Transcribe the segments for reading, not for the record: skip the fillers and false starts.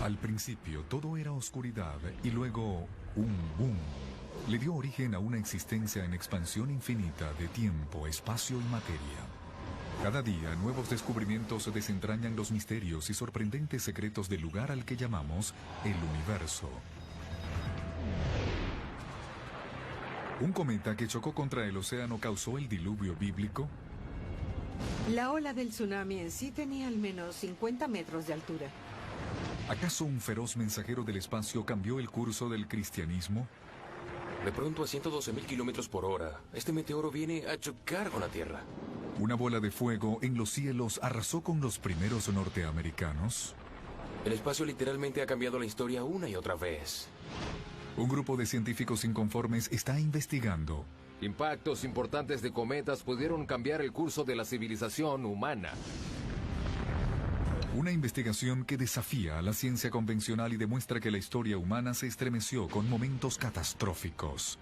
Al principio todo era oscuridad y luego un boom le dio origen a una existencia en expansión infinita de tiempo, espacio y materia. Cada día nuevos descubrimientos desentrañan los misterios y sorprendentes secretos del lugar al que llamamos el universo. ¿Un cometa que chocó contra el océano causó el diluvio bíblico? La ola del tsunami en sí tenía al menos 50 metros de altura. ¿Acaso un feroz mensajero del espacio cambió el curso del cristianismo? De pronto a 112.000 kilómetros por hora, este meteoro viene a chocar con la Tierra. ¿Una bola de fuego en los cielos arrasó con los primeros norteamericanos? El espacio literalmente ha cambiado la historia una y otra vez. Un grupo de científicos inconformes está investigando. Impactos importantes de cometas pudieron cambiar el curso de la civilización humana. Una investigación que desafía a la ciencia convencional y demuestra que la historia humana se estremeció con momentos catastróficos.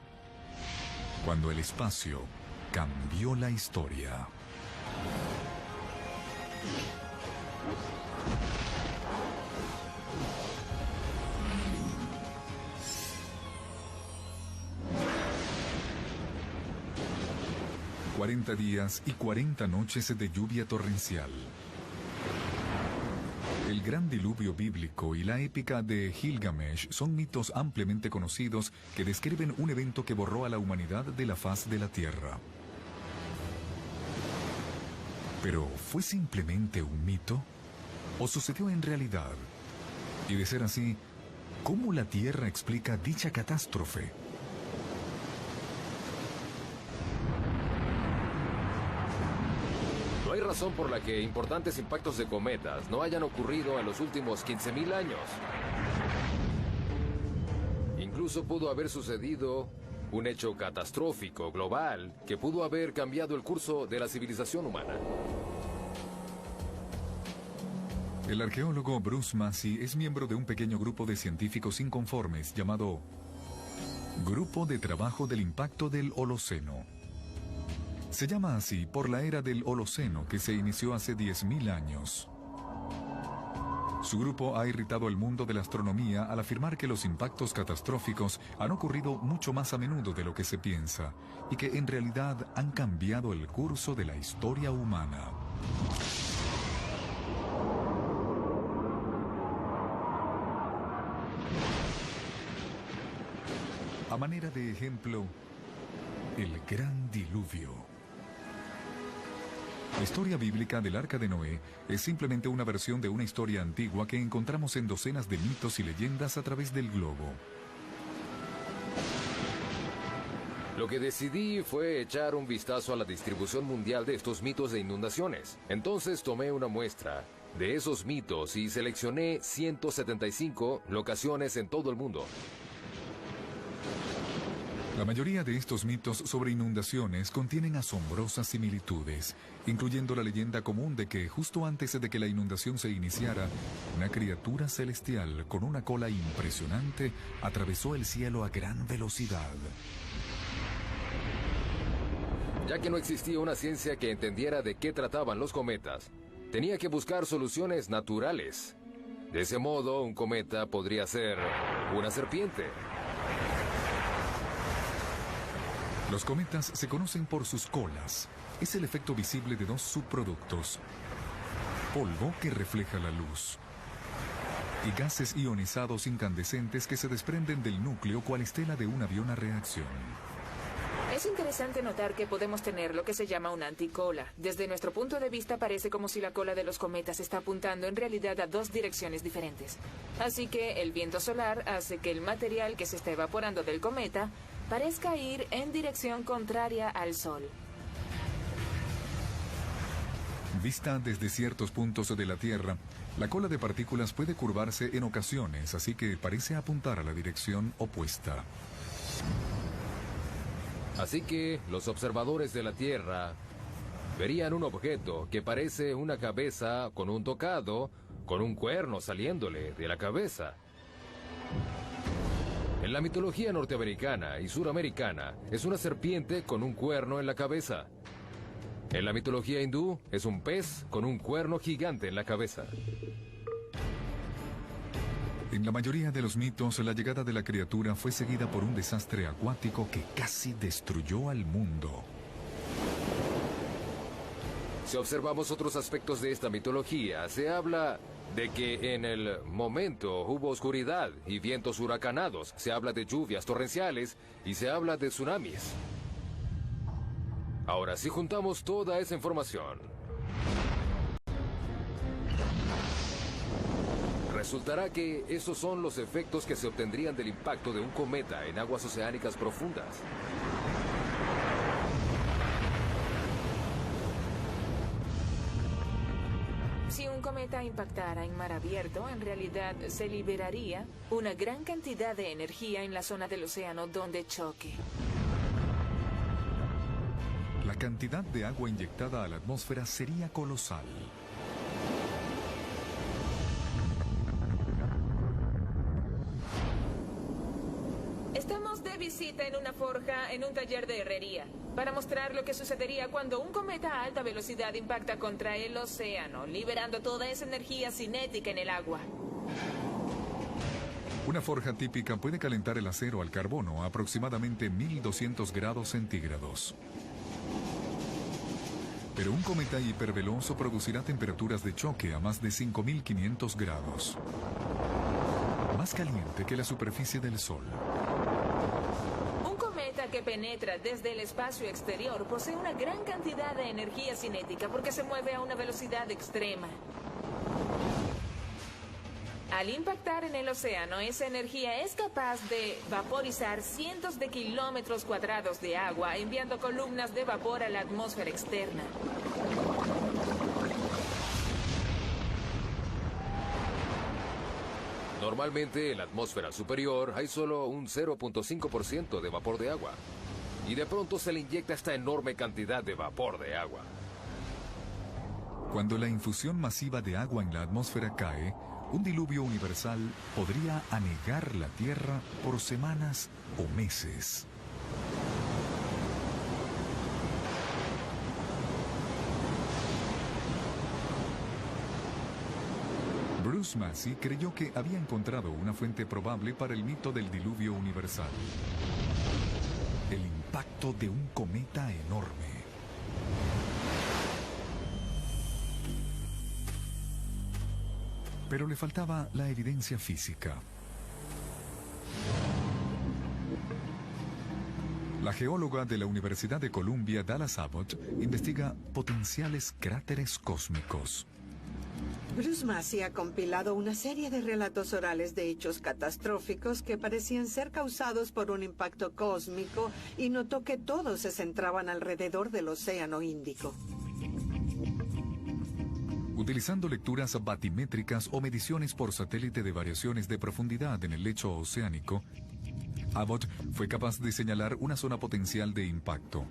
Cuando el espacio cambió la historia. «40 días y 40 noches de lluvia torrencial». El gran diluvio bíblico y la épica de Gilgamesh son mitos ampliamente conocidos que describen un evento que borró a la humanidad de la faz de la Tierra. ¿Pero fue simplemente un mito? ¿O sucedió en realidad? Y de ser así, ¿cómo la Tierra explica dicha catástrofe? No hay razón por la que importantes impactos de cometas no hayan ocurrido en los últimos 15.000 años. Incluso pudo haber sucedido un hecho catastrófico global que pudo haber cambiado el curso de la civilización humana. El arqueólogo Bruce Massey es miembro de un pequeño grupo de científicos inconformes llamado Grupo de Trabajo del Impacto del Holoceno. Se llama así por la era del Holoceno que se inició hace 10.000 años. Su grupo ha irritado al mundo de la astronomía al afirmar que los impactos catastróficos han ocurrido mucho más a menudo de lo que se piensa y que en realidad han cambiado el curso de la historia humana. A manera de ejemplo, el Gran Diluvio. La historia bíblica del Arca de Noé es simplemente una versión de una historia antigua que encontramos en docenas de mitos y leyendas a través del globo. Lo que decidí fue echar un vistazo a la distribución mundial de estos mitos de inundaciones. Entonces tomé una muestra de esos mitos y seleccioné 175 locaciones en todo el mundo. La mayoría de estos mitos sobre inundaciones contienen asombrosas similitudes, incluyendo la leyenda común de que justo antes de que la inundación se iniciara, una criatura celestial con una cola impresionante atravesó el cielo a gran velocidad. Ya que no existía una ciencia que entendiera de qué trataban los cometas, tenía que buscar soluciones naturales. De ese modo, un cometa podría ser una serpiente. Los cometas se conocen por sus colas. Es el efecto visible de dos subproductos: polvo que refleja la luz y gases ionizados incandescentes que se desprenden del núcleo cual estela de un avión a reacción. Es interesante notar que podemos tener lo que se llama una anticola. Desde nuestro punto de vista parece como si la cola de los cometas está apuntando en realidad a dos direcciones diferentes. Así que el viento solar hace que el material que se está evaporando del cometa parezca ir en dirección contraria al Sol. Vista desde ciertos puntos de la Tierra, la cola de partículas puede curvarse en ocasiones, así que parece apuntar a la dirección opuesta. Así que los observadores de la Tierra verían un objeto que parece una cabeza con un tocado, con un cuerno saliéndole de la cabeza. En la mitología norteamericana y suramericana es una serpiente con un cuerno en la cabeza. En la mitología hindú es un pez con un cuerno gigante en la cabeza. En la mayoría de los mitos, la llegada de la criatura fue seguida por un desastre acuático que casi destruyó al mundo. Si observamos otros aspectos de esta mitología, se habla de que en el momento hubo oscuridad y vientos huracanados, se habla de lluvias torrenciales y se habla de tsunamis. Ahora, si juntamos toda esa información, resultará que esos son los efectos que se obtendrían del impacto de un cometa en aguas oceánicas profundas. Si un cometa impactara en mar abierto, en realidad se liberaría una gran cantidad de energía en la zona del océano donde choque. La cantidad de agua inyectada a la atmósfera sería colosal. Estamos de visita en una forja en un taller de herrería para mostrar lo que sucedería cuando un cometa a alta velocidad impacta contra el océano, liberando toda esa energía cinética en el agua. Una forja típica puede calentar el acero al carbono a aproximadamente 1200 grados centígrados. Pero un cometa hiperveloz producirá temperaturas de choque a más de 5500 grados. Más caliente que la superficie del Sol. Un cometa que penetra desde el espacio exterior posee una gran cantidad de energía cinética porque se mueve a una velocidad extrema. Al impactar en el océano, esa energía es capaz de vaporizar cientos de kilómetros cuadrados de agua, enviando columnas de vapor a la atmósfera externa. Normalmente en la atmósfera superior hay solo un 0.5% de vapor de agua. Y de pronto se le inyecta esta enorme cantidad de vapor de agua. Cuando la infusión masiva de agua en la atmósfera cae, un diluvio universal podría anegar la Tierra por semanas o meses. Bruce Massey creyó que había encontrado una fuente probable para el mito del diluvio universal. El impacto de un cometa enorme. Pero le faltaba la evidencia física. La geóloga de la Universidad de Columbia, Dallas Abbott, investiga potenciales cráteres cósmicos. Bruce Massey ha compilado una serie de relatos orales de hechos catastróficos que parecían ser causados por un impacto cósmico y notó que todos se centraban alrededor del Océano Índico. Utilizando lecturas batimétricas o mediciones por satélite de variaciones de profundidad en el lecho oceánico, Abbott fue capaz de señalar una zona potencial de impacto.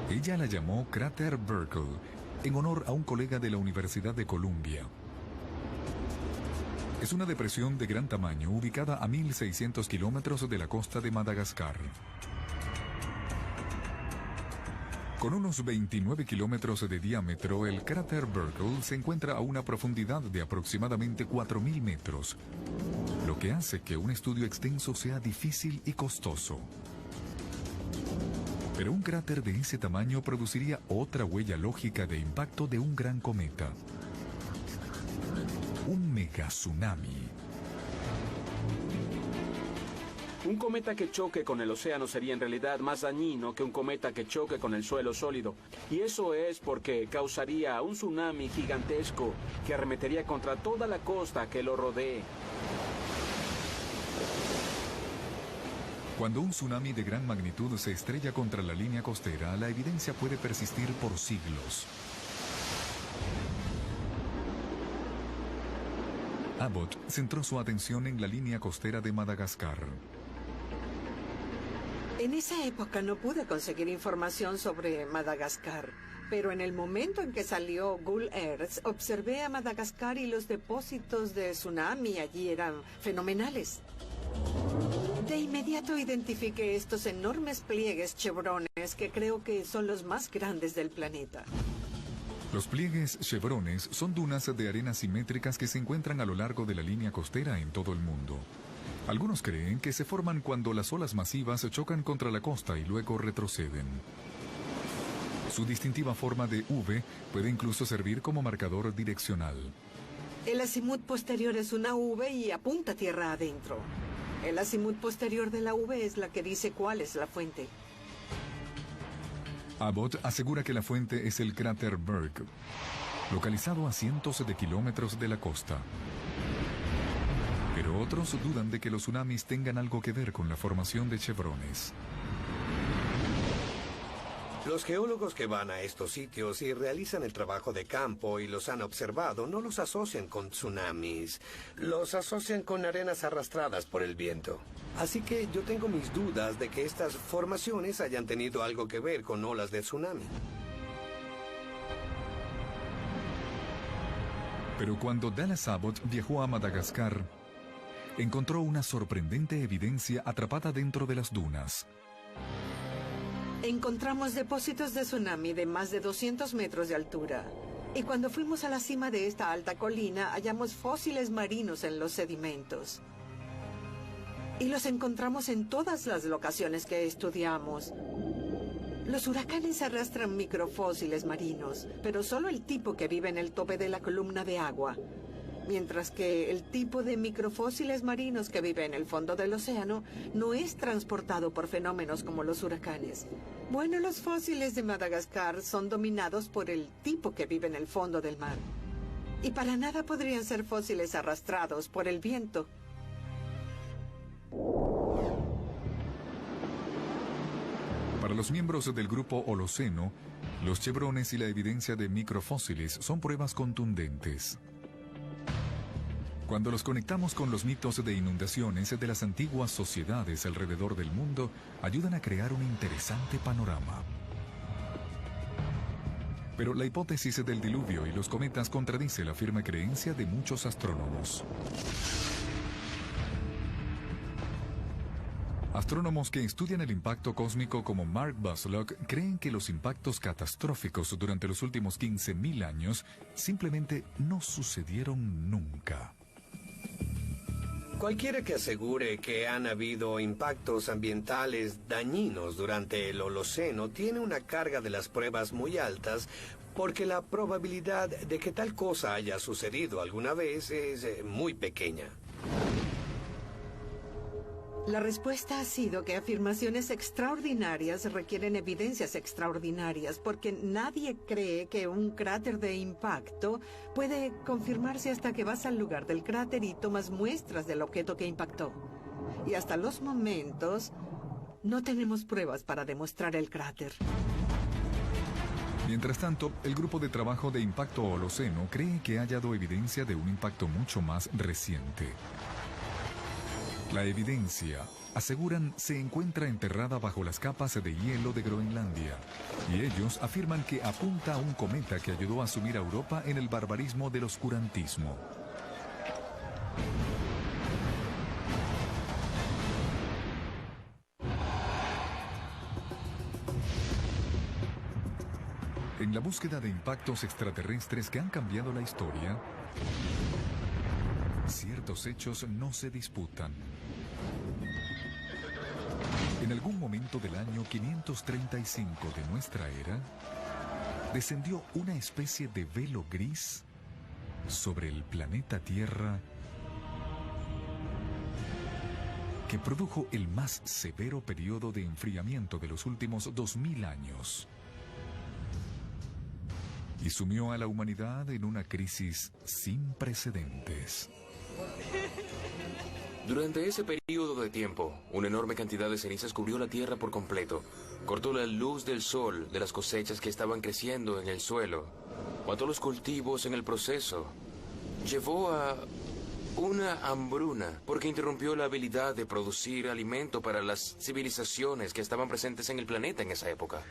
Ella la llamó Cráter Burckle, en honor a un colega de la Universidad de Columbia. Es una depresión de gran tamaño ubicada a 1.600 kilómetros de la costa de Madagascar. Con unos 29 kilómetros de diámetro, el cráter Burckle se encuentra a una profundidad de aproximadamente 4.000 metros, lo que hace que un estudio extenso sea difícil y costoso. Pero un cráter de ese tamaño produciría otra huella lógica de impacto de un gran cometa. Un megatsunami. Un cometa que choque con el océano sería en realidad más dañino que un cometa que choque con el suelo sólido. Y eso es porque causaría un tsunami gigantesco que arremetería contra toda la costa que lo rodee. Cuando un tsunami de gran magnitud se estrella contra la línea costera, la evidencia puede persistir por siglos. Abbott centró su atención en la línea costera de Madagascar. En esa época no pude conseguir información sobre Madagascar, pero en el momento en que salió Google Earth, observé a Madagascar y los depósitos de tsunami allí eran fenomenales. De inmediato identifiqué estos enormes pliegues chevrones que creo que son los más grandes del planeta. Los pliegues chevrones son dunas de arena simétricas que se encuentran a lo largo de la línea costera en todo el mundo. Algunos creen que se forman cuando las olas masivas chocan contra la costa y luego retroceden. Su distintiva forma de V puede incluso servir como marcador direccional. El azimut posterior es una V y apunta tierra adentro. El azimut posterior de la V es la que dice cuál es la fuente. Abbott asegura que la fuente es el cráter Berg, localizado a cientos de kilómetros de la costa. Pero otros dudan de que los tsunamis tengan algo que ver con la formación de chevrones. Los geólogos que van a estos sitios y realizan el trabajo de campo y los han observado no los asocian con tsunamis, los asocian con arenas arrastradas por el viento. Así que yo tengo mis dudas de que estas formaciones hayan tenido algo que ver con olas de tsunami. Pero cuando Dallas Abbott viajó a Madagascar, encontró una sorprendente evidencia atrapada dentro de las dunas. Encontramos depósitos de tsunami de más de 200 metros de altura. Y cuando fuimos a la cima de esta alta colina, hallamos fósiles marinos en los sedimentos. Y los encontramos en todas las locaciones que estudiamos. Los huracanes arrastran microfósiles marinos, pero solo el tipo que vive en el tope de la columna de agua. Mientras que el tipo de microfósiles marinos que vive en el fondo del océano no es transportado por fenómenos como los huracanes. Bueno, los fósiles de Madagascar son dominados por el tipo que vive en el fondo del mar. Y para nada podrían ser fósiles arrastrados por el viento. Para los miembros del grupo Holoceno, los chevrones y la evidencia de microfósiles son pruebas contundentes. Cuando los conectamos con los mitos de inundaciones de las antiguas sociedades alrededor del mundo, ayudan a crear un interesante panorama. Pero la hipótesis del diluvio y los cometas contradice la firme creencia de muchos astrónomos. Astrónomos que estudian el impacto cósmico como Mark Buslock creen que los impactos catastróficos durante los últimos 15.000 años simplemente no sucedieron nunca. Cualquiera que asegure que han habido impactos ambientales dañinos durante el Holoceno tiene una carga de las pruebas muy altas, porque la probabilidad de que tal cosa haya sucedido alguna vez es muy pequeña. La respuesta ha sido que afirmaciones extraordinarias requieren evidencias extraordinarias, porque nadie cree que un cráter de impacto puede confirmarse hasta que vas al lugar del cráter y tomas muestras del objeto que impactó. Y hasta los momentos, no tenemos pruebas para demostrar el cráter. Mientras tanto, el grupo de trabajo de impacto Holoceno cree que ha hallado evidencia de un impacto mucho más reciente. La evidencia, aseguran, se encuentra enterrada bajo las capas de hielo de Groenlandia, y ellos afirman que apunta a un cometa que ayudó a sumir a Europa en el barbarismo del oscurantismo. En la búsqueda de impactos extraterrestres que han cambiado la historia, ciertos hechos no se disputan. En algún momento del año 535 de nuestra era, descendió una especie de velo gris sobre el planeta Tierra que produjo el más severo periodo de enfriamiento de los últimos 2000 años y sumió a la humanidad en una crisis sin precedentes. Durante ese periodo de tiempo, una enorme cantidad de cenizas cubrió la tierra por completo. Cortó la luz del sol de las cosechas que estaban creciendo en el suelo. Mató los cultivos en el proceso. Llevó a una hambruna porque interrumpió la habilidad de producir alimento para las civilizaciones que estaban presentes en el planeta en esa época.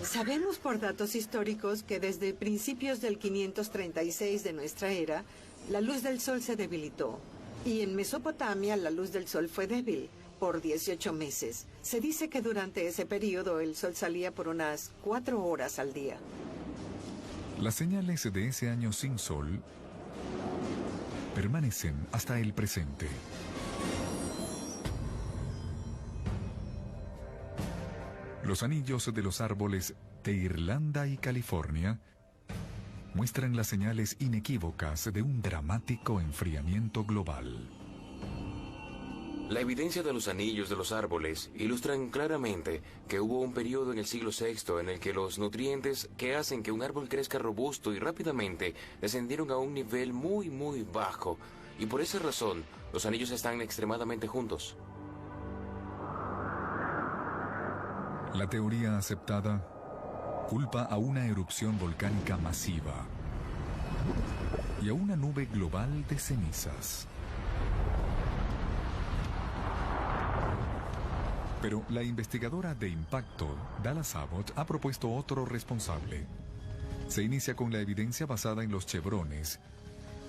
Sabemos por datos históricos que desde principios del 536 de nuestra era, la luz del sol se debilitó. Y en Mesopotamia la luz del sol fue débil por 18 meses. Se dice que durante ese periodo el sol salía por unas 4 horas al día. Las señales de ese año sin sol permanecen hasta el presente. Los anillos de los árboles de Irlanda y California muestran las señales inequívocas de un dramático enfriamiento global. La evidencia de los anillos de los árboles ilustran claramente que hubo un periodo en el siglo VI en el que los nutrientes que hacen que un árbol crezca robusto y rápidamente descendieron a un nivel muy bajo, y por esa razón los anillos están extremadamente juntos. La teoría aceptada culpa a una erupción volcánica masiva y a una nube global de cenizas. Pero la investigadora de impacto, Dallas Abbott, ha propuesto otro responsable. Se inicia con la evidencia basada en los chevrones,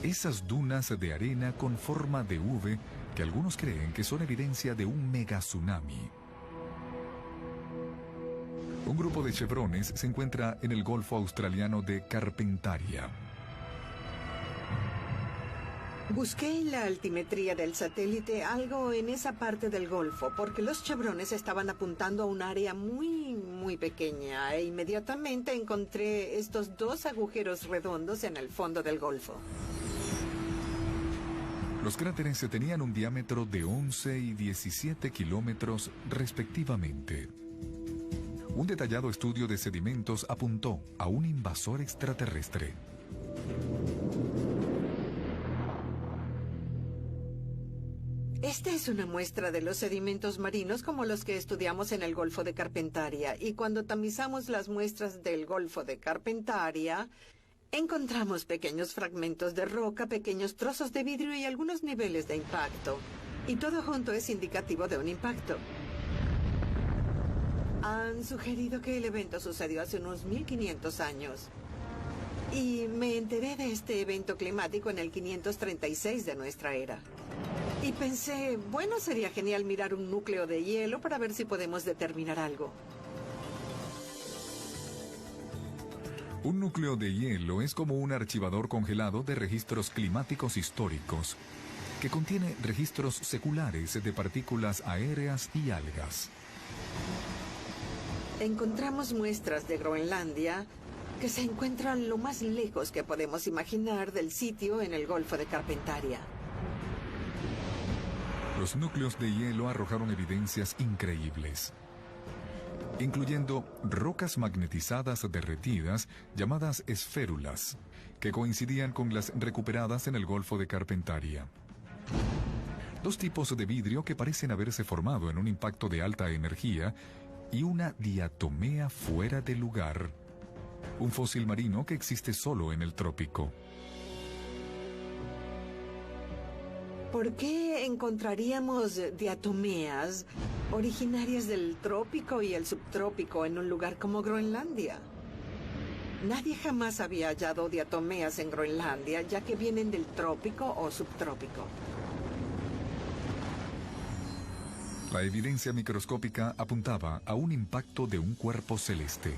esas dunas de arena con forma de V que algunos creen que son evidencia de un megatsunami. Un grupo de chevrones se encuentra en el Golfo Australiano de Carpentaria. Busqué en la altimetría del satélite algo en esa parte del Golfo, porque los chevrones estaban apuntando a un área muy pequeña, e inmediatamente encontré estos dos agujeros redondos en el fondo del Golfo. Los cráteres tenían un diámetro de 11 y 17 kilómetros respectivamente. Un detallado estudio de sedimentos apuntó a un invasor extraterrestre. Esta es una muestra de los sedimentos marinos como los que estudiamos en el Golfo de Carpentaria, y cuando tamizamos las muestras del Golfo de Carpentaria, encontramos pequeños fragmentos de roca, pequeños trozos de vidrio y algunos niveles de impacto. Y todo junto es indicativo de un impacto. Han sugerido que el evento sucedió hace unos 1500 años. Y me enteré de este evento climático en el 536 de nuestra era. Y pensé, bueno, sería genial mirar un núcleo de hielo para ver si podemos determinar algo. Un núcleo de hielo es como un archivador congelado de registros climáticos históricos, que contiene registros seculares de partículas aéreas y algas. Encontramos muestras de Groenlandia que se encuentran lo más lejos que podemos imaginar del sitio en el Golfo de Carpentaria. Los núcleos de hielo arrojaron evidencias increíbles, incluyendo rocas magnetizadas derretidas llamadas esférulas, que coincidían con las recuperadas en el Golfo de Carpentaria. Dos tipos de vidrio que parecen haberse formado en un impacto de alta energía y una diatomea fuera de lugar, un fósil marino que existe solo en el trópico. ¿Por qué encontraríamos diatomeas originarias del trópico y el subtrópico en un lugar como Groenlandia? Nadie jamás había hallado diatomeas en Groenlandia, ya que vienen del trópico o subtrópico. La evidencia microscópica apuntaba a un impacto de un cuerpo celeste.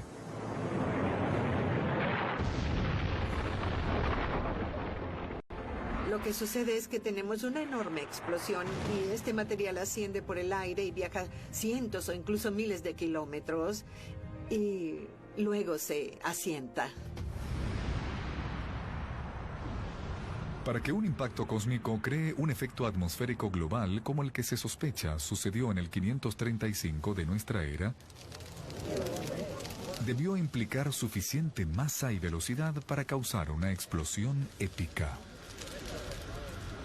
Lo que sucede es que tenemos una enorme explosión y este material asciende por el aire y viaja cientos o incluso miles de kilómetros y luego se asienta. Para que un impacto cósmico cree un efecto atmosférico global como el que se sospecha sucedió en el 535 de nuestra era, debió implicar suficiente masa y velocidad para causar una explosión épica.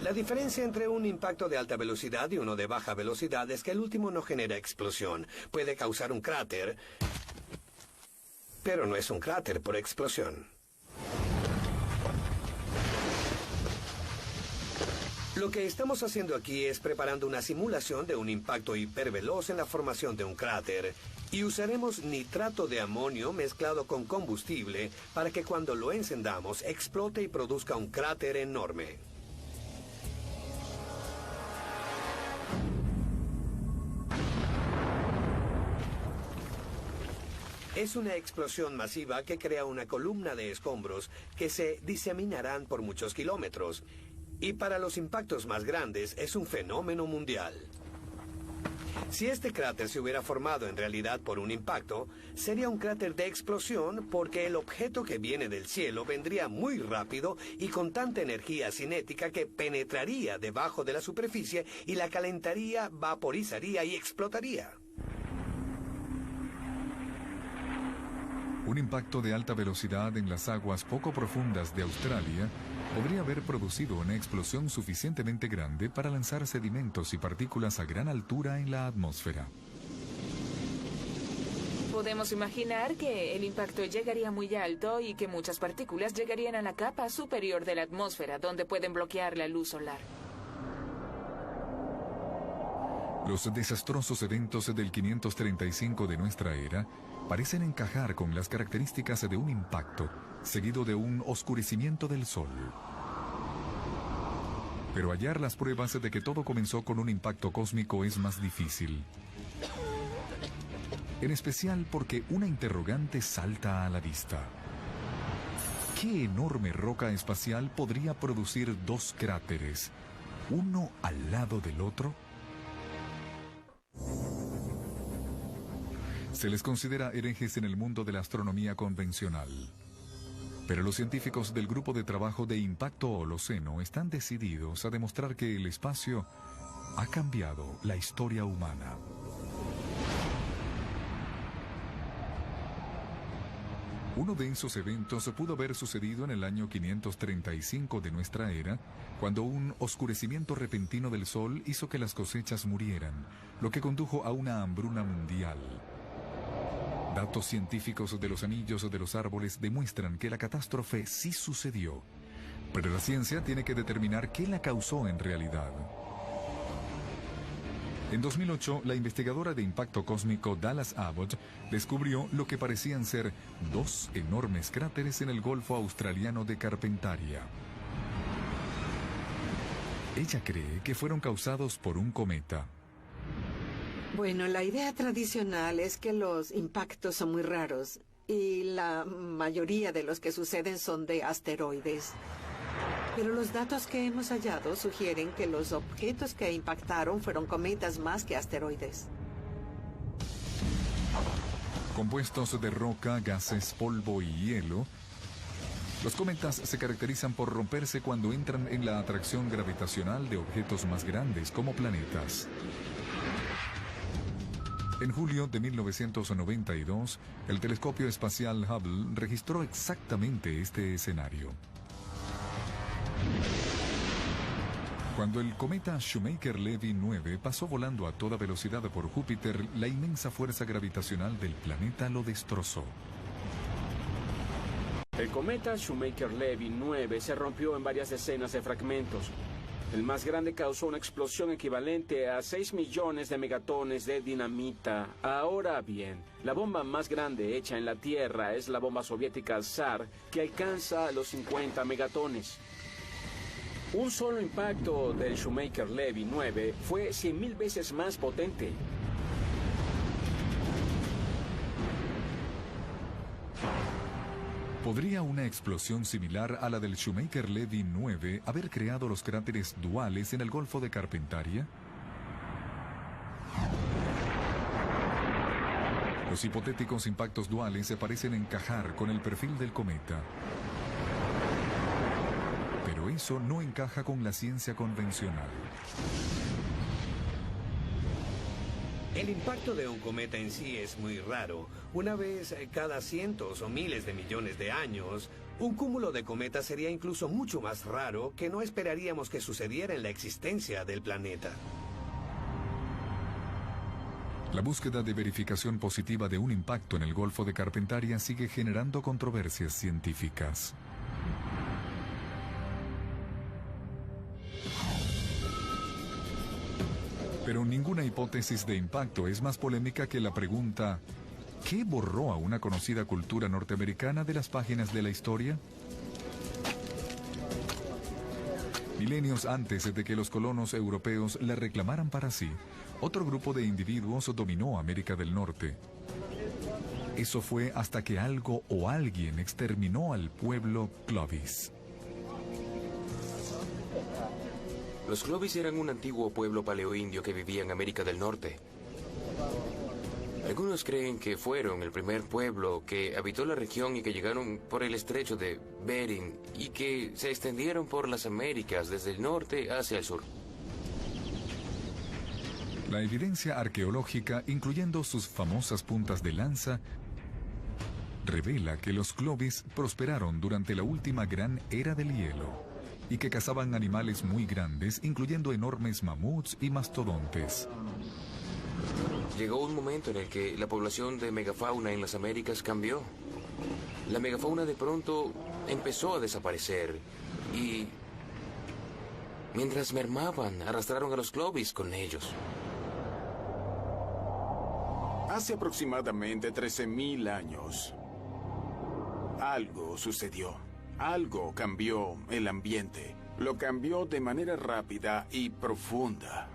La diferencia entre un impacto de alta velocidad y uno de baja velocidad es que el último no genera explosión. Puede causar un cráter, pero no es un cráter por explosión. Lo que estamos haciendo aquí es preparando una simulación de un impacto hiperveloz en la formación de un cráter. Y usaremos nitrato de amonio mezclado con combustible para que cuando lo encendamos explote y produzca un cráter enorme. Es una explosión masiva que crea una columna de escombros que se diseminarán por muchos kilómetros. Y para los impactos más grandes es un fenómeno mundial. Si este cráter se hubiera formado en realidad por un impacto, sería un cráter de explosión porque el objeto que viene del cielo vendría muy rápido y con tanta energía cinética que penetraría debajo de la superficie y la calentaría, vaporizaría y explotaría. Un impacto de alta velocidad en las aguas poco profundas de Australia podría haber producido una explosión suficientemente grande para lanzar sedimentos y partículas a gran altura en la atmósfera. Podemos imaginar que el impacto llegaría muy alto y que muchas partículas llegarían a la capa superior de la atmósfera, donde pueden bloquear la luz solar. Los desastrosos eventos del 535 de nuestra era parecen encajar con las características de un impacto, seguido de un oscurecimiento del Sol. Pero hallar las pruebas de que todo comenzó con un impacto cósmico es más difícil. En especial porque una interrogante salta a la vista. ¿Qué enorme roca espacial podría producir dos cráteres, uno al lado del otro? Se les considera herejes en el mundo de la astronomía convencional. Pero los científicos del Grupo de Trabajo de Impacto Holoceno están decididos a demostrar que el espacio ha cambiado la historia humana. Uno de esos eventos pudo haber sucedido en el año 535 de nuestra era, cuando un oscurecimiento repentino del Sol hizo que las cosechas murieran, lo que condujo a una hambruna mundial. Datos científicos de los anillos de los árboles demuestran que la catástrofe sí sucedió, pero la ciencia tiene que determinar qué la causó en realidad. En 2008, la investigadora de impacto cósmico Dallas Abbott descubrió lo que parecían ser dos enormes cráteres en el Golfo Australiano de Carpentaria. Ella cree que fueron causados por un cometa. Bueno, la idea tradicional es que los impactos son muy raros y la mayoría de los que suceden son de asteroides. Pero los datos que hemos hallado sugieren que los objetos que impactaron fueron cometas más que asteroides. Compuestos de roca, gases, polvo y hielo, los cometas se caracterizan por romperse cuando entran en la atracción gravitacional de objetos más grandes como planetas. En julio de 1992, el telescopio espacial Hubble registró exactamente este escenario. Cuando el cometa Shoemaker-Levy 9 pasó volando a toda velocidad por Júpiter, la inmensa fuerza gravitacional del planeta lo destrozó. El cometa Shoemaker-Levy 9 se rompió en varias decenas de fragmentos. El más grande causó una explosión equivalente a 6 millones de megatones de dinamita. Ahora bien, la bomba más grande hecha en la Tierra es la bomba soviética Tsar, que alcanza los 50 megatones. Un solo impacto del Shoemaker-Levy 9 fue 100.000 veces más potente. ¿Podría una explosión similar a la del Shoemaker-Levy 9 haber creado los cráteres duales en el Golfo de Carpentaria? Los hipotéticos impactos duales se parecen encajar con el perfil del cometa. Pero eso no encaja con la ciencia convencional. El impacto de un cometa en sí es muy raro. Una vez cada cientos o miles de millones de años, un cúmulo de cometas sería incluso mucho más raro que no esperaríamos que sucediera en la existencia del planeta. La búsqueda de verificación positiva de un impacto en el Golfo de Carpentaria sigue generando controversias científicas. Pero ninguna hipótesis de impacto es más polémica que la pregunta: ¿qué borró a una conocida cultura norteamericana de las páginas de la historia? Milenios antes de que los colonos europeos la reclamaran para sí, otro grupo de individuos dominó América del Norte. Eso fue hasta que algo o alguien exterminó al pueblo Clovis. Los Clovis eran un antiguo pueblo paleoindio que vivía en América del Norte. Algunos creen que fueron el primer pueblo que habitó la región y que llegaron por el estrecho de Bering y que se extendieron por las Américas desde el norte hacia el sur. La evidencia arqueológica, incluyendo sus famosas puntas de lanza, revela que los Clovis prosperaron durante la última gran era del hielo y que cazaban animales muy grandes, incluyendo enormes mamuts y mastodontes. Llegó un momento en el que la población de megafauna en las Américas cambió. La megafauna de pronto empezó a desaparecer y mientras mermaban, arrastraron a los Clovis con ellos. Hace aproximadamente 13.000 años, algo sucedió. Algo cambió el ambiente. Lo cambió de manera rápida y profunda.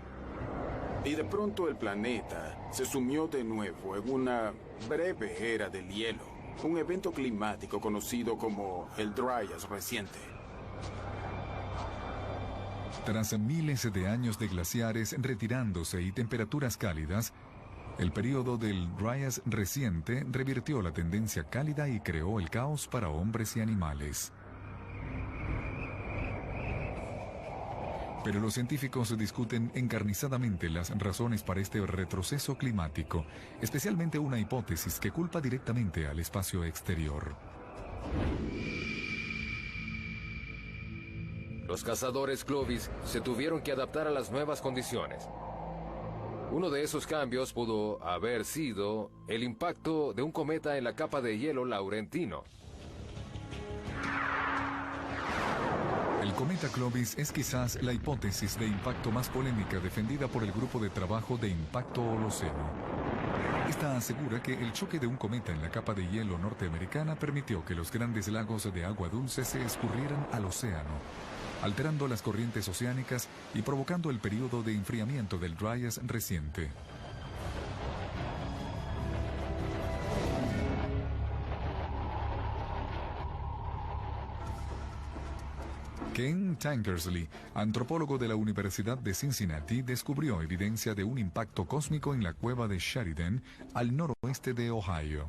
Y de pronto el planeta se sumió de nuevo en una breve era del hielo. Un evento climático conocido como el Dryas reciente. Tras miles de años de glaciares retirándose y temperaturas cálidas, el período del Dryas reciente revirtió la tendencia cálida y creó el caos para hombres y animales. Pero los científicos discuten encarnizadamente las razones para este retroceso climático, especialmente una hipótesis que culpa directamente al espacio exterior. Los cazadores Clovis se tuvieron que adaptar a las nuevas condiciones. Uno de esos cambios pudo haber sido el impacto de un cometa en la capa de hielo Laurentino. El cometa Clovis es quizás la hipótesis de impacto más polémica defendida por el Grupo de Trabajo de Impacto Holoceno. Esta asegura que el choque de un cometa en la capa de hielo norteamericana permitió que los grandes lagos de agua dulce se escurrieran al océano, alterando las corrientes oceánicas y provocando el período de enfriamiento del Dryas reciente. Ken Tankersley, antropólogo de la Universidad de Cincinnati, descubrió evidencia de un impacto cósmico en la cueva de Sheridan, al noroeste de Ohio.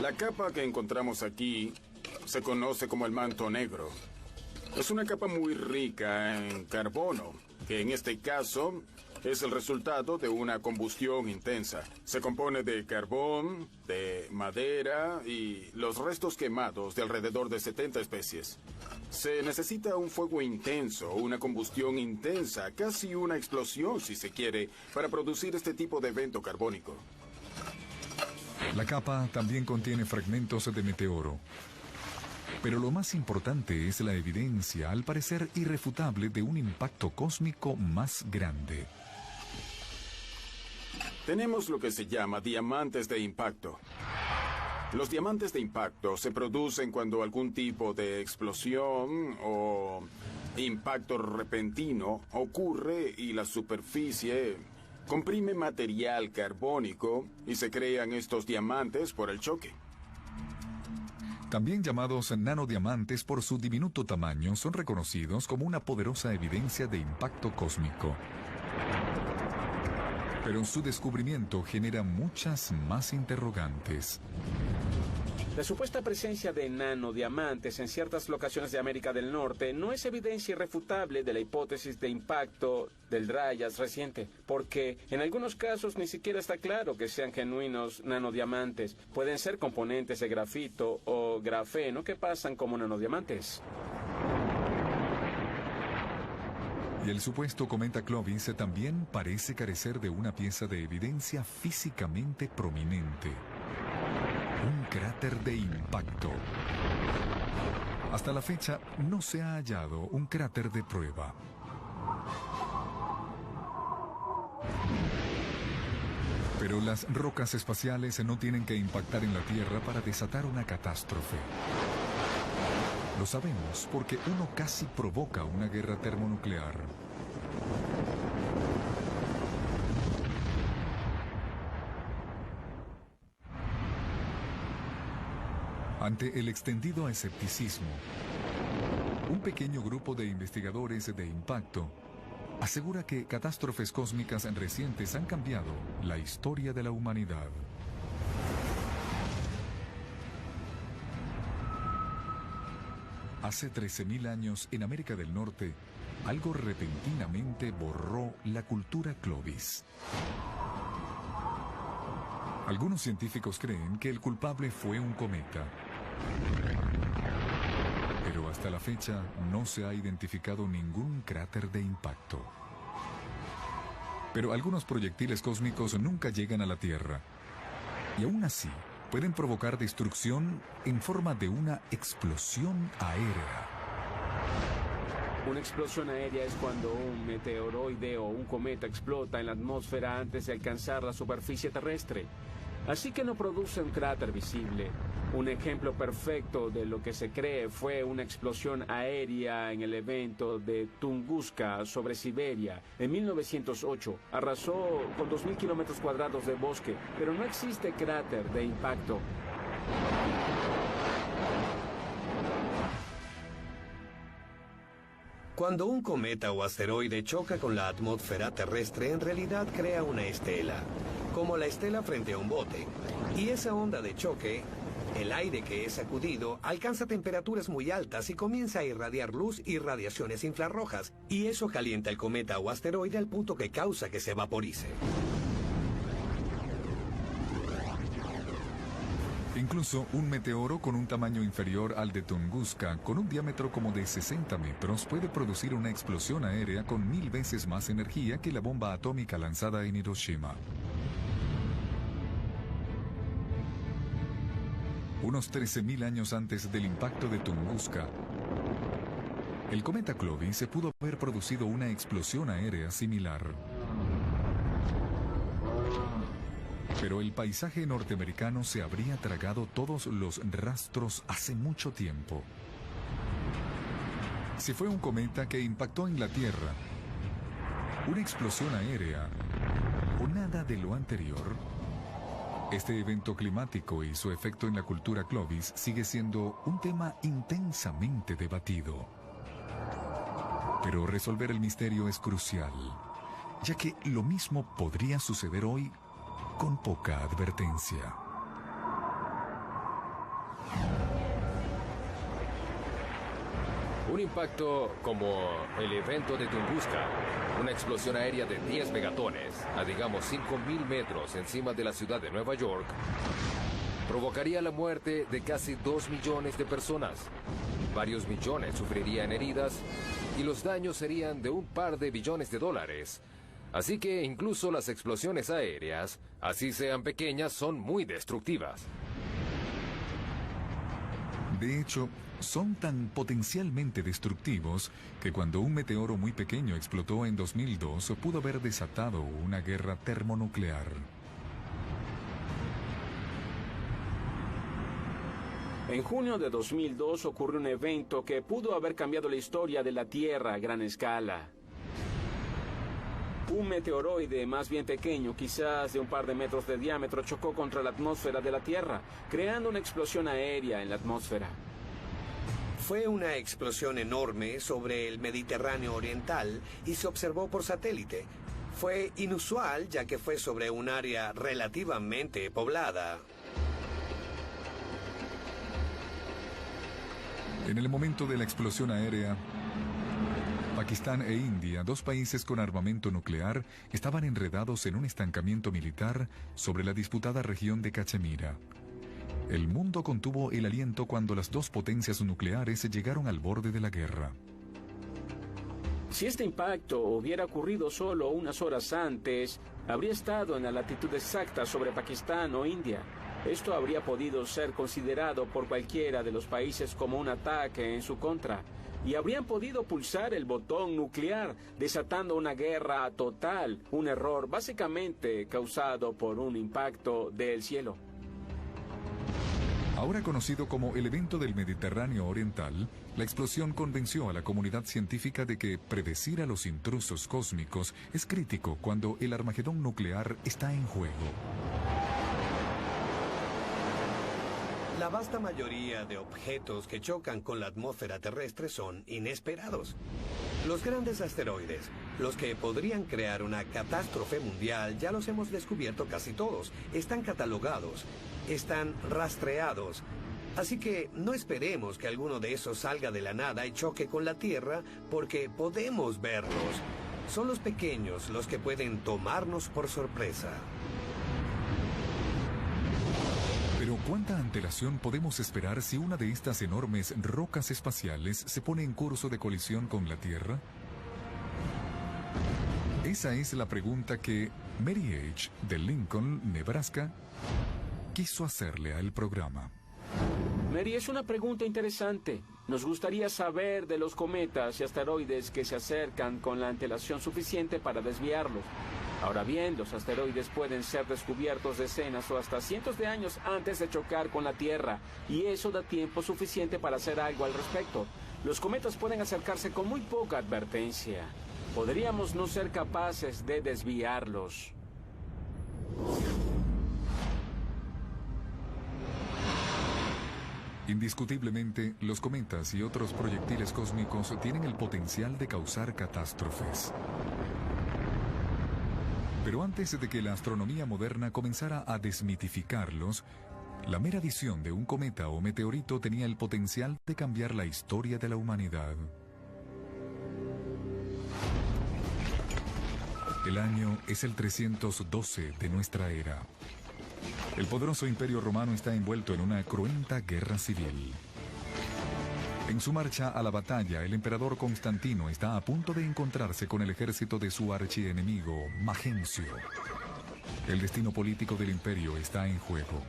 La capa que encontramos aquí se conoce como el manto negro. Es una capa muy rica en carbono, que en este caso es el resultado de una combustión intensa. Se compone de carbón, de madera y los restos quemados de alrededor de 70 especies. Se necesita un fuego intenso, una combustión intensa, casi una explosión si se quiere, para producir este tipo de evento carbónico. La capa también contiene fragmentos de meteoro. Pero lo más importante es la evidencia, al parecer irrefutable, de un impacto cósmico más grande. Tenemos lo que se llama diamantes de impacto. Los diamantes de impacto se producen cuando algún tipo de explosión o impacto repentino ocurre y la superficie comprime material carbónico y se crean estos diamantes por el choque. También llamados nanodiamantes por su diminuto tamaño, son reconocidos como una poderosa evidencia de impacto cósmico. Pero su descubrimiento genera muchas más interrogantes. La supuesta presencia de nanodiamantes en ciertas locaciones de América del Norte no es evidencia irrefutable de la hipótesis de impacto del Dryas reciente, porque en algunos casos ni siquiera está claro que sean genuinos nanodiamantes. Pueden ser componentes de grafito o grafeno que pasan como nanodiamantes. Y el supuesto cometa Clovis también parece carecer de una pieza de evidencia físicamente prominente. Un cráter de impacto. Hasta la fecha no se ha hallado un cráter de prueba. Pero las rocas espaciales no tienen que impactar en la Tierra para desatar una catástrofe. Lo sabemos porque uno casi provoca una guerra termonuclear. Ante el extendido escepticismo, un pequeño grupo de investigadores de impacto asegura que catástrofes cósmicas recientes han cambiado la historia de la humanidad. Hace 13.000 años, en América del Norte, algo repentinamente borró la cultura Clovis. Algunos científicos creen que el culpable fue un cometa. Pero hasta la fecha no se ha identificado ningún cráter de impacto. Pero algunos proyectiles cósmicos nunca llegan a la Tierra. Y aún así, pueden provocar destrucción en forma de una explosión aérea. Una explosión aérea es cuando un meteoroide o un cometa explota en la atmósfera antes de alcanzar la superficie terrestre. Así que no produce un cráter visible. Un ejemplo perfecto de lo que se cree fue una explosión aérea en el evento de Tunguska sobre Siberia en 1908. Arrasó con 2.000 kilómetros cuadrados de bosque, pero no existe cráter de impacto. Cuando un cometa o asteroide choca con la atmósfera terrestre, en realidad crea una estela, como la estela frente a un bote. Y esa onda de choque, el aire que es sacudido, alcanza temperaturas muy altas y comienza a irradiar luz y radiaciones infrarrojas. Y eso calienta el cometa o asteroide al punto que causa que se vaporice. Incluso un meteoro con un tamaño inferior al de Tunguska, con un diámetro como de 60 metros, puede producir una explosión aérea con 1000 veces más energía que la bomba atómica lanzada en Hiroshima. Unos 13.000 años antes del impacto de Tunguska, el cometa Clovis se pudo haber producido una explosión aérea similar. Pero el paisaje norteamericano se habría tragado todos los rastros hace mucho tiempo. Si fue un cometa que impactó en la Tierra, una explosión aérea o nada de lo anterior, este evento climático y su efecto en la cultura Clovis sigue siendo un tema intensamente debatido. Pero resolver el misterio es crucial, ya que lo mismo podría suceder hoy con poca advertencia. Un impacto como el evento de Tunguska, una explosión aérea de 10 megatones, a digamos 5.000 metros encima de la ciudad de Nueva York, provocaría la muerte de casi 2 millones de personas. Varios millones sufrirían heridas y los daños serían de un par de billones de dólares. Así que incluso las explosiones aéreas, así sean pequeñas, son muy destructivas. De hecho, son tan potencialmente destructivos que cuando un meteoro muy pequeño explotó en 2002, pudo haber desatado una guerra termonuclear. En junio de 2002 ocurrió un evento que pudo haber cambiado la historia de la Tierra a gran escala. Un meteoroide más bien pequeño, quizás de un par de metros de diámetro, chocó contra la atmósfera de la Tierra, creando una explosión aérea en la atmósfera. Fue una explosión enorme sobre el Mediterráneo Oriental y se observó por satélite. Fue inusual ya que fue sobre un área relativamente poblada. En el momento de la explosión aérea, Pakistán e India, dos países con armamento nuclear, estaban enredados en un estancamiento militar sobre la disputada región de Cachemira. El mundo contuvo el aliento cuando las dos potencias nucleares llegaron al borde de la guerra. Si este impacto hubiera ocurrido solo unas horas antes, habría estado en la latitud exacta sobre Pakistán o India. Esto habría podido ser considerado por cualquiera de los países como un ataque en su contra, y habrían podido pulsar el botón nuclear, desatando una guerra total, un error básicamente causado por un impacto del cielo. Ahora conocido como el evento del Mediterráneo Oriental, la explosión convenció a la comunidad científica de que predecir a los intrusos cósmicos es crítico cuando el Armagedón nuclear está en juego. La vasta mayoría de objetos que chocan con la atmósfera terrestre son inesperados. Los grandes asteroides, los que podrían crear una catástrofe mundial, ya los hemos descubierto casi todos. Están catalogados, están rastreados. Así que no esperemos que alguno de esos salga de la nada y choque con la Tierra, porque podemos verlos. Son los pequeños los que pueden tomarnos por sorpresa. Pero ¿cuánta antelación podemos esperar si una de estas enormes rocas espaciales se pone en curso de colisión con la Tierra? Esa es la pregunta que Mary H. de Lincoln, Nebraska, quiso hacerle al programa. Mary, es una pregunta interesante. Nos gustaría saber de los cometas y asteroides que se acercan con la antelación suficiente para desviarlos. Ahora bien, los asteroides pueden ser descubiertos decenas o hasta cientos de años antes de chocar con la Tierra, y eso da tiempo suficiente para hacer algo al respecto. Los cometas pueden acercarse con muy poca advertencia. Podríamos no ser capaces de desviarlos. Indiscutiblemente, los cometas y otros proyectiles cósmicos tienen el potencial de causar catástrofes. Pero antes de que la astronomía moderna comenzara a desmitificarlos, la mera visión de un cometa o meteorito tenía el potencial de cambiar la historia de la humanidad. El año es el 312 de nuestra era. El poderoso Imperio Romano está envuelto en una cruenta guerra civil. En su marcha a la batalla, el emperador Constantino está a punto de encontrarse con el ejército de su archienemigo, Magencio. El destino político del imperio está en juego.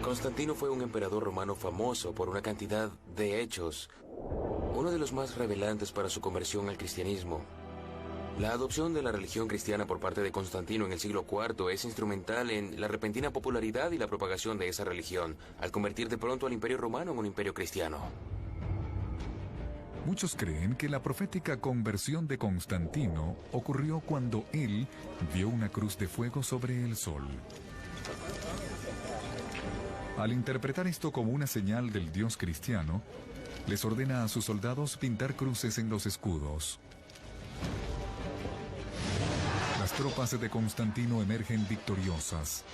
Constantino fue un emperador romano famoso por una cantidad de hechos, uno de los más revelantes para su conversión al cristianismo. La adopción de la religión cristiana por parte de Constantino en el siglo IV es instrumental en la repentina popularidad y la propagación de esa religión, al convertir de pronto al Imperio Romano en un imperio cristiano. Muchos creen que la profética conversión de Constantino ocurrió cuando él vio una cruz de fuego sobre el sol. Al interpretar esto como una señal del Dios cristiano, les ordena a sus soldados pintar cruces en los escudos. Las tropas de Constantino emergen victoriosas.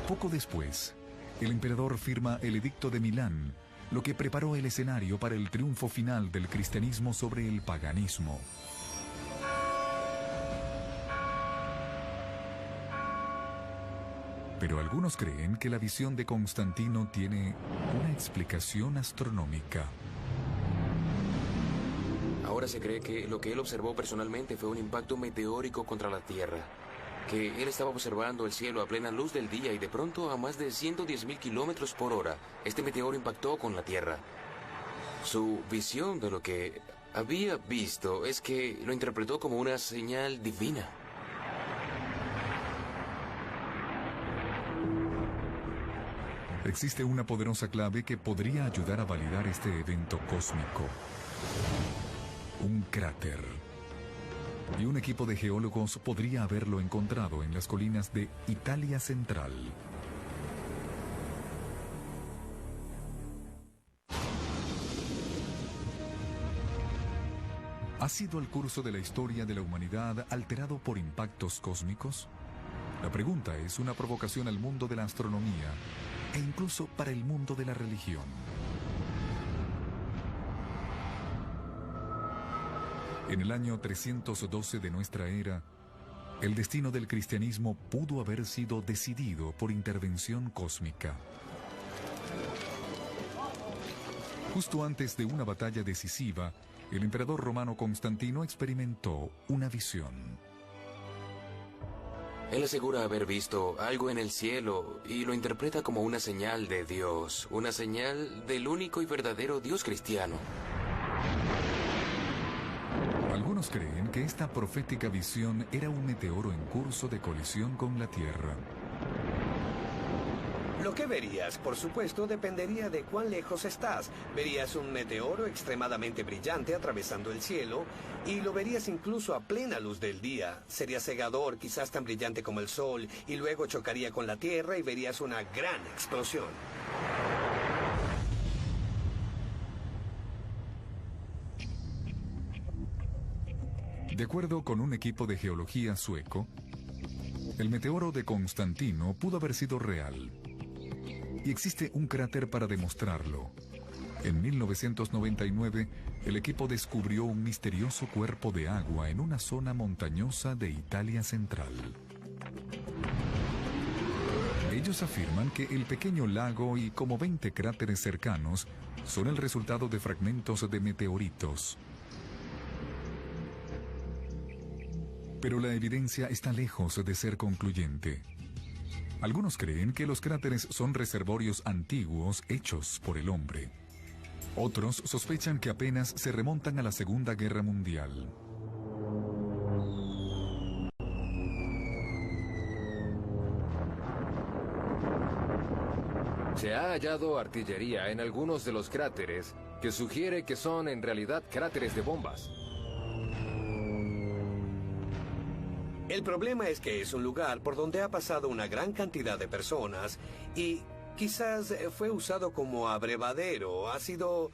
Poco después, el emperador firma el Edicto de Milán, lo que preparó el escenario para el triunfo final del cristianismo sobre el paganismo. Pero algunos creen que la visión de Constantino tiene una explicación astronómica. Ahora se cree que lo que él observó personalmente fue un impacto meteórico contra la Tierra, que él estaba observando el cielo a plena luz del día y de pronto a más de 110.000 kilómetros por hora, este meteoro impactó con la Tierra. Su visión de lo que había visto es que lo interpretó como una señal divina. Existe una poderosa clave que podría ayudar a validar este evento cósmico. Un cráter. Y un equipo de geólogos podría haberlo encontrado en las colinas de Italia Central. ¿Ha sido el curso de la historia de la humanidad alterado por impactos cósmicos? La pregunta es una provocación al mundo de la astronomía e incluso para el mundo de la religión. En el año 312 de nuestra era, el destino del cristianismo pudo haber sido decidido por intervención cósmica. Justo antes de una batalla decisiva, el emperador romano Constantino experimentó una visión. Él asegura haber visto algo en el cielo y lo interpreta como una señal de Dios, una señal del único y verdadero Dios cristiano. Algunos creen que esta profética visión era un meteoro en curso de colisión con la Tierra. Lo que verías, por supuesto, dependería de cuán lejos estás. Verías un meteoro extremadamente brillante atravesando el cielo y lo verías incluso a plena luz del día. Sería cegador, quizás tan brillante como el sol, y luego chocaría con la Tierra y verías una gran explosión. De acuerdo con un equipo de geología sueco, el meteoro de Constantino pudo haber sido real. Y existe un cráter para demostrarlo. En 1999, el equipo descubrió un misterioso cuerpo de agua en una zona montañosa de Italia central. Ellos afirman que el pequeño lago y como 20 cráteres cercanos son el resultado de fragmentos de meteoritos. Pero la evidencia está lejos de ser concluyente. Algunos creen que los cráteres son reservorios antiguos hechos por el hombre. Otros sospechan que apenas se remontan a la Segunda Guerra Mundial. Se ha hallado artillería en algunos de los cráteres que sugiere que son en realidad cráteres de bombas. El problema es que es un lugar por donde ha pasado una gran cantidad de personas y quizás fue usado como abrevadero, ha sido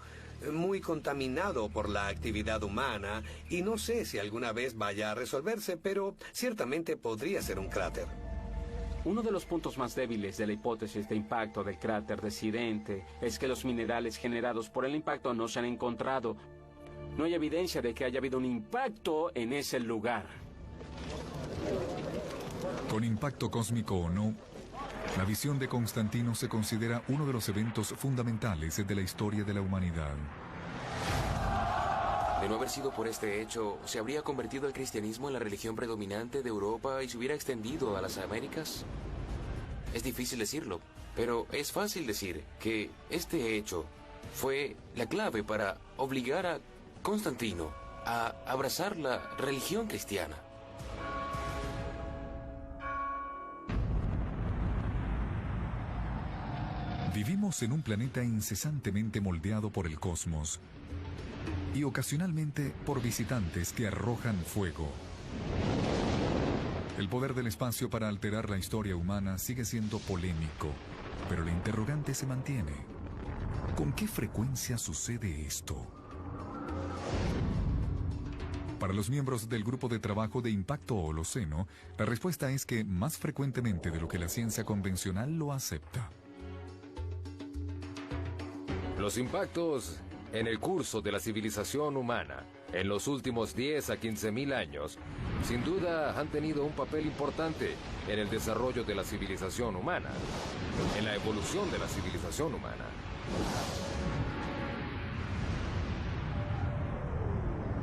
muy contaminado por la actividad humana y no sé si alguna vez vaya a resolverse, pero ciertamente podría ser un cráter. Uno de los puntos más débiles de la hipótesis de impacto del cráter decidente es que los minerales generados por el impacto no se han encontrado. No hay evidencia de que haya habido un impacto en ese lugar. Con impacto cósmico o no, la visión de Constantino se considera uno de los eventos fundamentales de la historia de la humanidad. De no haber sido por este hecho, ¿se habría convertido el cristianismo en la religión predominante de Europa y se hubiera extendido a las Américas? Es difícil decirlo, pero es fácil decir que este hecho fue la clave para obligar a Constantino a abrazar la religión cristiana. Vivimos en un planeta incesantemente moldeado por el cosmos y ocasionalmente por visitantes que arrojan fuego. El poder del espacio para alterar la historia humana sigue siendo polémico, pero la interrogante se mantiene. ¿Con qué frecuencia sucede esto? Para los miembros del grupo de trabajo de impacto holoceno, la respuesta es que más frecuentemente de lo que la ciencia convencional lo acepta. Los impactos en el curso de la civilización humana en los últimos 10 a 15.000 años, sin duda han tenido un papel importante en el desarrollo de la civilización humana, en la evolución de la civilización humana.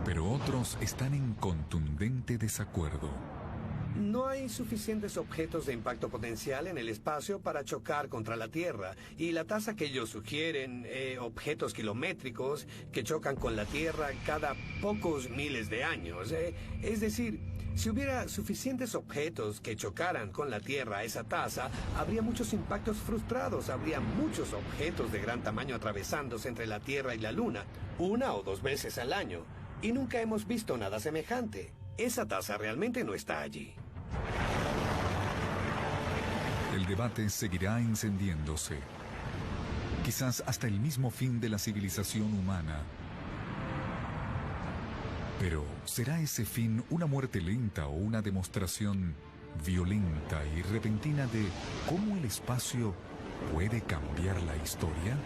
Pero otros están en contundente desacuerdo. No hay suficientes objetos de impacto potencial en el espacio para chocar contra la Tierra, y la tasa que ellos sugieren, objetos kilométricos que chocan con la Tierra cada pocos miles de años. Es decir, si hubiera suficientes objetos que chocaran con la Tierra a esa tasa, habría muchos impactos frustrados, habría muchos objetos de gran tamaño atravesándose entre la Tierra y la Luna, 1 o 2 veces al año, y nunca hemos visto nada semejante. Esa tasa realmente no está allí. El debate seguirá encendiéndose. Quizás hasta el mismo fin de la civilización humana. Pero, ¿será ese fin una muerte lenta o una demostración violenta y repentina de cómo el espacio puede cambiar la historia?